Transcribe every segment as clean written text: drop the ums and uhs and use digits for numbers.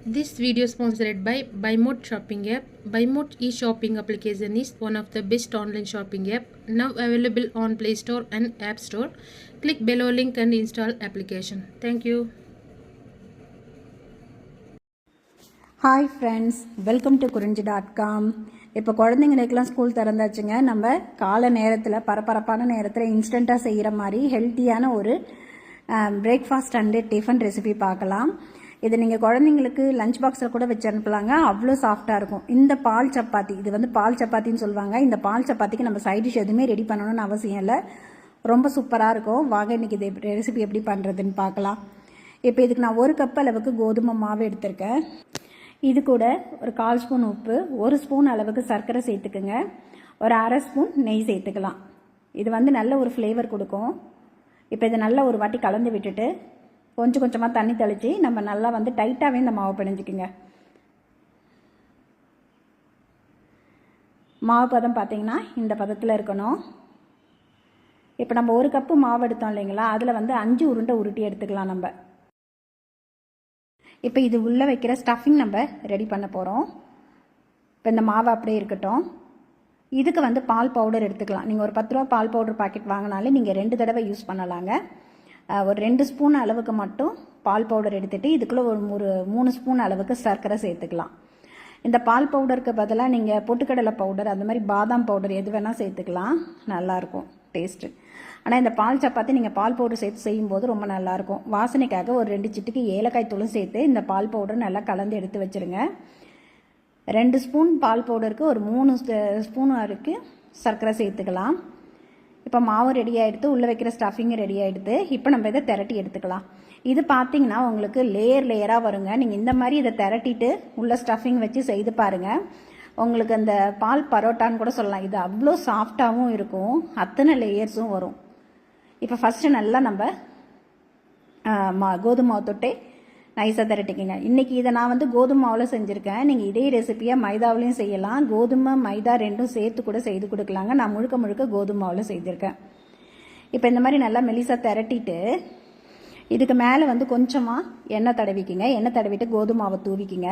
This video is sponsored by BuyMode shopping app. BuyMode e-shopping application is one of the best online shopping app now available on Play Store and App Store. Click below link and install application. Thank you. Hi friends, welcome to குறிஞ்சி.com. இப்போ குழந்தைங்களுக்கெல்லாம் school திறந்தாச்சுங்க. நம்ம காலை நேரத்தில் பரபரப்பான நேரத்தில் இன்ஸ்டண்ட்டாக செய்கிற மாதிரி ஹெல்த்தியான ஒரு பிரேக்ஃபாஸ்ட் அண்டு டிஃபன் ரெசிபி பார்க்கலாம். இது நீங்கள் குழந்தைங்களுக்கு லஞ்ச் பாக்ஸில் கூட வச்சு அனுப்பலாங்க. அவ்வளோ சாஃப்டாக இருக்கும். இந்த பால் சப்பாத்தி, இது வந்து பால் சப்பாத்தின்னு சொல்லுவாங்க. இந்த பால் சப்பாத்திக்கு நம்ம சைட் டிஷ் எதுவுமே ரெடி பண்ணணும்னு அவசியம் இல்லை. ரொம்ப சூப்பராக இருக்கும். வாங்க இன்றைக்கி இது ரெசிபி எப்படி பண்ணுறதுன்னு பார்க்கலாம். இப்போ இதுக்கு நான் 1 கப் அளவுக்கு கோதுமை மாவு எடுத்திருக்கேன். இது கூட ஒரு 1/4 ஸ்பூன் உப்பு, 1 ஸ்பூன் அளவுக்கு சர்க்கரை சேர்த்துக்குங்க. ஒரு 1/2 ஸ்பூன் நெய் சேர்த்துக்கலாம். இது வந்து நல்ல ஒரு ஃப்ளேவர் கொடுக்கும். இப்போ இதை நல்லா ஒரு வாட்டி கலந்து விட்டுட்டு கொஞ்சம் கொஞ்சமாக தண்ணி தெளித்து நம்ம நல்லா வந்து டைட்டாகவே இந்த மாவு பிணைஞ்சிக்குங்க. மாவு பதம் பார்த்திங்கன்னா இந்த பதத்தில் இருக்கணும். இப்போ நம்ம 1 கப்பு மாவு எடுத்தோம் இல்லைங்களா, அதில் வந்து 5 உருண்டை உருட்டி எடுத்துக்கலாம் நம்ம. இப்போ இது உள்ளே வைக்கிற ஸ்டஃபிங் நம்ம ரெடி பண்ண போகிறோம். இப்போ இந்த மாவு அப்படியே இருக்கட்டும். இதுக்கு வந்து பால் பவுடர் எடுத்துக்கலாம். நீங்கள் ஒரு 10 ரூபா பால் பவுடர் பாக்கெட் வாங்கினாலே நீங்கள் 2 தடவை யூஸ் பண்ணலாங்க. ஒரு 2 ஸ்பூன் அளவுக்கு மட்டும் பால் பவுடர் எடுத்துகிட்டு இதுக்குள்ளே ஒரு 3 ஸ்பூன் அளவுக்கு சர்க்கரை சேர்த்துக்கலாம். இந்த பால் பவுடருக்கு பதிலாக நீங்கள் பொட்டுக்கடலை பவுடர், அந்த மாதிரி பாதாம் பவுடர் எது வேணால் சேர்த்துக்கலாம். நல்லாயிருக்கும் டேஸ்ட்டு. ஆனால் இந்த பால் சப்பாத்தி நீங்கள் பால் பவுடர் சேர்த்து செய்யும்போது ரொம்ப நல்லாயிருக்கும். வாசனைக்காக ஒரு 2 சிட்டுக்கு ஏலக்காய் தூளும் சேர்த்து இந்த பால் பவுடர் நல்லா கலந்து எடுத்து வச்சுருங்க. 2 ஸ்பூன் பால் பவுடருக்கு ஒரு 3 ஸ்பூன் வரைக்கும் சர்க்கரை சேர்த்துக்கலாம். இப்போ மாவு ரெடி ஆகிடுது, உள்ளே வைக்கிற ஸ்டஃபிங்கும் ரெடி ஆகிடுது. இப்போ நம்ம இதை திரட்டி எடுத்துக்கலாம். இது பார்த்தீங்கன்னா உங்களுக்கு லேயராக வருங்க. நீங்கள் இந்த மாதிரி இதை திரட்டிட்டு உள்ள ஸ்டஃபிங் வச்சு செய்து பாருங்கள். உங்களுக்கு அந்த பால் பரோட்டான்னு கூட சொல்லலாம். இது அவ்வளோ சாஃப்டாகவும் இருக்கும், அத்தனை லேயர்ஸும் வரும். இப்போ ஃபஸ்ட்டு நல்லா நம்ம கோதுமை மாவு தொட்டே நைஸாக திரட்டிக்கிங்க. இன்றைக்கி இதை நான் வந்து கோதுமை மாவில் செஞ்சுருக்கேன். நீங்கள் இதே ரெசிப்பியாக மைதாவிலையும் செய்யலாம். கோதுமை மைதா ரெண்டும் சேர்த்து கூட செய்து கொடுக்கலாங்க. நான் முழுக்க கோதுமை மாவில் செய்திருக்கேன். இப்போ இந்த மாதிரி நல்லா மெலிசாக திரட்டிட்டு இதுக்கு மேலே வந்து கொஞ்சமாக எண்ணெய் தடவிக்கிங்க. எண்ணெய் தடவிட்டு கோதுமை மாவை தூவிக்கிங்க.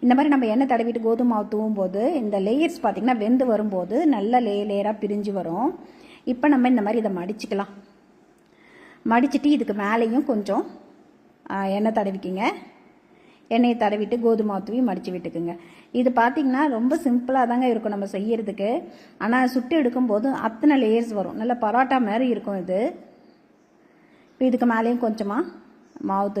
இந்த மாதிரி நம்ம எண்ணெய் தடவிட்டு கோதுமை மாவு தூவும் போது இந்த லேயர்ஸ் பார்த்திங்கன்னா வெந்து வரும்போது நல்லா லேயராக பிரிஞ்சு வரும். இப்போ நம்ம இந்த மாதிரி இதை மடிச்சுக்கலாம். மடிச்சுட்டு இதுக்கு மேலேயும் கொஞ்சம் எண்ணெய் தடவிக்கிங்க. எண்ணெயை தடவிட்டு கோதுமை தூவி மடித்து விட்டுக்குங்க. இது பார்த்திங்கன்னா ரொம்ப சிம்பிளாக தாங்க இருக்கும் நம்ம செய்யறதுக்கு. ஆனால் சுட்டு எடுக்கும்போது அத்தனை லேயர்ஸ் வரும். நல்ல பரோட்டா மாதிரி இருக்கும் இது. இப்போ இதுக்கு மேலேயும் கொஞ்சமாக மாவு